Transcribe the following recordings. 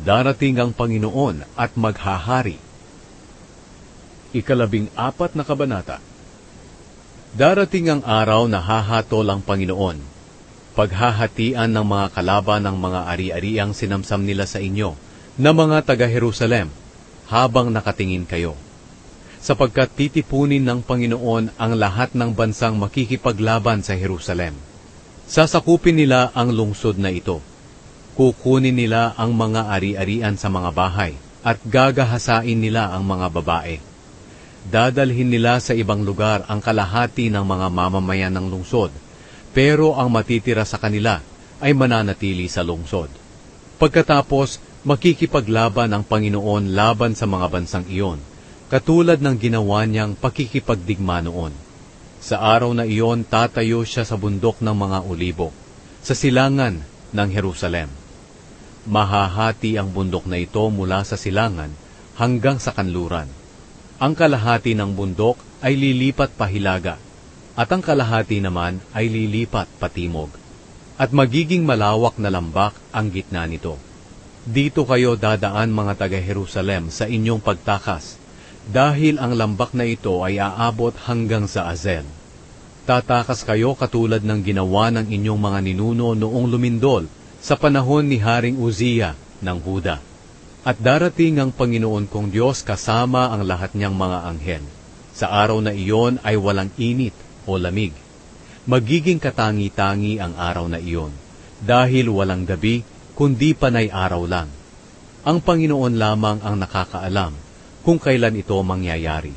Darating ang Panginoon at maghahari. 14 na kabanata. Darating ang araw na hahatol ang Panginoon. Paghahatian ng mga kalaban ng mga ari-ariang sinamsam nila sa inyo, na mga taga-Jerusalem, habang nakatingin kayo. Sapagkat titipunin ng Panginoon ang lahat ng bansang makikipaglaban sa Jerusalem. Sasakupin nila ang lungsod na ito. Kukunin nila ang mga ari-arian sa mga bahay, at gagahasain nila ang mga babae. Dadalhin nila sa ibang lugar ang kalahati ng mga mamamayan ng lungsod, pero ang matitira sa kanila ay mananatili sa lungsod. Pagkatapos, makikipaglaban ang Panginoon laban sa mga bansang iyon, katulad ng ginawa niyang pakikipagdigma noon. Sa araw na iyon, tatayo siya sa bundok ng mga olibo, sa silangan ng Jerusalem. Mahahati ang bundok na ito mula sa silangan hanggang sa kanluran. Ang kalahati ng bundok ay lilipat pahilaga, at ang kalahati naman ay lilipat patimog. At magiging malawak na lambak ang gitna nito. Dito kayo dadaan mga taga-Jerusalem sa inyong pagtakas, dahil ang lambak na ito ay aabot hanggang sa Azel. Tatakas kayo katulad ng ginawa ng inyong mga ninuno noong lumindol sa panahon ni Haring Uzziah ng Huda. At darating ang Panginoon kong Diyos kasama ang lahat niyang mga anghel. Sa araw na iyon ay walang init o lamig. Magiging katangi-tangi ang araw na iyon, dahil walang gabi, kundi panay araw lang. Ang Panginoon lamang ang nakakaalam kung kailan ito mangyayari.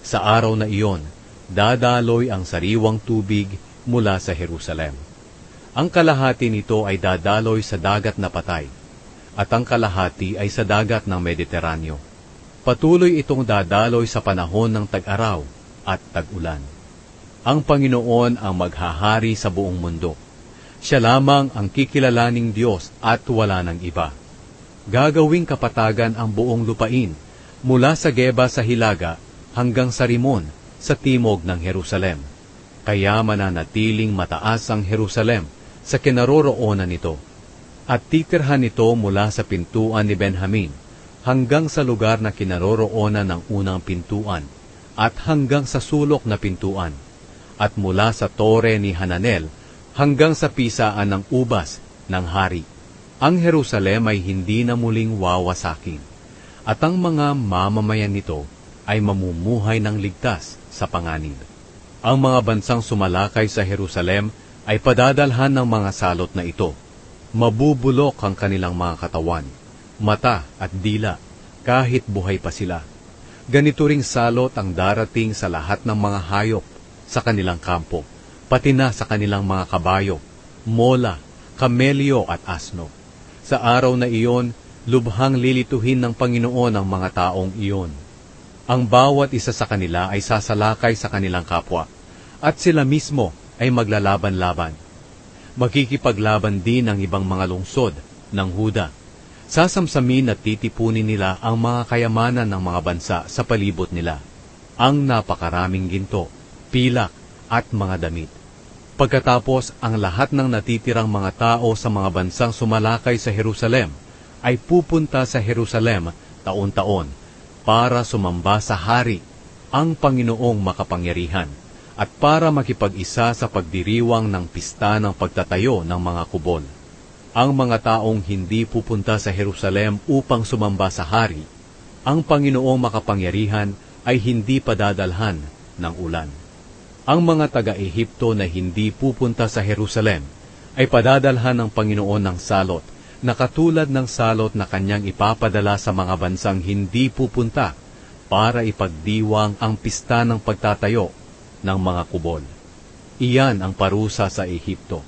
Sa araw na iyon, dadaloy ang sariwang tubig mula sa Jerusalem. Ang kalahati nito ay dadaloy sa dagat na patay, at ang kalahati ay sa dagat ng Mediteraneo. Patuloy itong dadaloy sa panahon ng tag-araw at tag-ulan. Ang Panginoon ang maghahari sa buong mundo. Siya lamang ang kikilalaning Diyos at wala ng iba. Gagawing kapatagan ang buong lupain, mula sa Geba sa Hilaga hanggang sa Rimon sa timog ng Jerusalem. Kaya mananatiling mataas ang Jerusalem sa kinaroroonan nito. At titirhan nito mula sa pintuan ni Benjamin hanggang sa lugar na kinaroroonan ng unang pintuan at hanggang sa sulok na pintuan, at mula sa tore ni Hananel hanggang sa pisaan ng ubas ng hari. Ang Jerusalem ay hindi na muling wawasakin, at ang mga mamamayan nito ay mamumuhay ng ligtas sa panganib. Ang mga bansang sumalakay sa Jerusalem ay padadalhan ng mga salot na ito. Mabubulok ang kanilang mga katawan, mata at dila, kahit buhay pa sila. Ganito ring salot ang darating sa lahat ng mga hayop sa kanilang kampo, pati na sa kanilang mga kabayo, mola, kamelyo at asno. Sa araw na iyon, lubhang lilituhin ng Panginoon ang mga taong iyon. Ang bawat isa sa kanila ay sasalakay sa kanilang kapwa, at sila mismo ay maglalaban-laban. Makikipaglaban din ang ibang mga lungsod ng Huda. Sasamsamin at titipunin nila ang mga kayamanan ng mga bansa sa palibot nila, ang napakaraming ginto, pilak at mga damit. Pagkatapos, ang lahat ng natitirang mga tao sa mga bansang sumalakay sa Jerusalem ay pupunta sa Jerusalem taon-taon para sumamba sa hari, ang Panginoong makapangyarihan, at para makipag-isa sa pagdiriwang ng pista ng pagtatayo ng mga kubol. Ang mga taong hindi pupunta sa Jerusalem upang sumamba sa hari, ang Panginoong makapangyarihan ay hindi padadalhan ng ulan. Ang mga taga-Ehipto na hindi pupunta sa Jerusalem ay padadalhan ng Panginoon ng salot, na katulad ng salot na kanyang ipapadala sa mga bansang hindi pupunta para ipagdiwang ang pista ng pagtatayo ng mga kubol. Iyan ang parusa sa Ehipto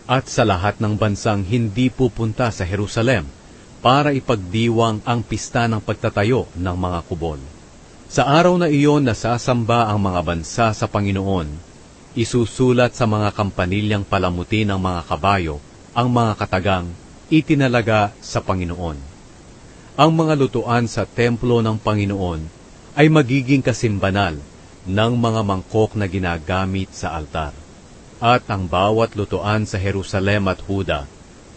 at sa lahat ng bansang hindi pupunta sa Jerusalem para ipagdiwang ang pista ng pagtatayo ng mga kubol. Sa araw na iyon nasasamba ang mga bansa sa Panginoon, isusulat sa mga kampanilyang palamuti ng mga kabayo ang mga katagang itinalaga sa Panginoon. Ang mga lutuan sa templo ng Panginoon ay magiging kasimbanal ng mga mangkok na ginagamit sa altar. At ang bawat lutuan sa Jerusalem at Huda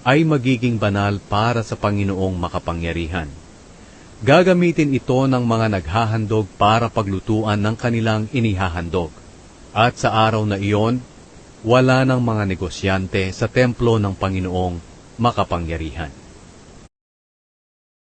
ay magiging banal para sa Panginoong makapangyarihan. Gagamitin ito ng mga naghahandog para paglutuan ng kanilang inihahandog. At sa araw na iyon, wala ng mga negosyante sa templo ng Panginoong makapangyarihan.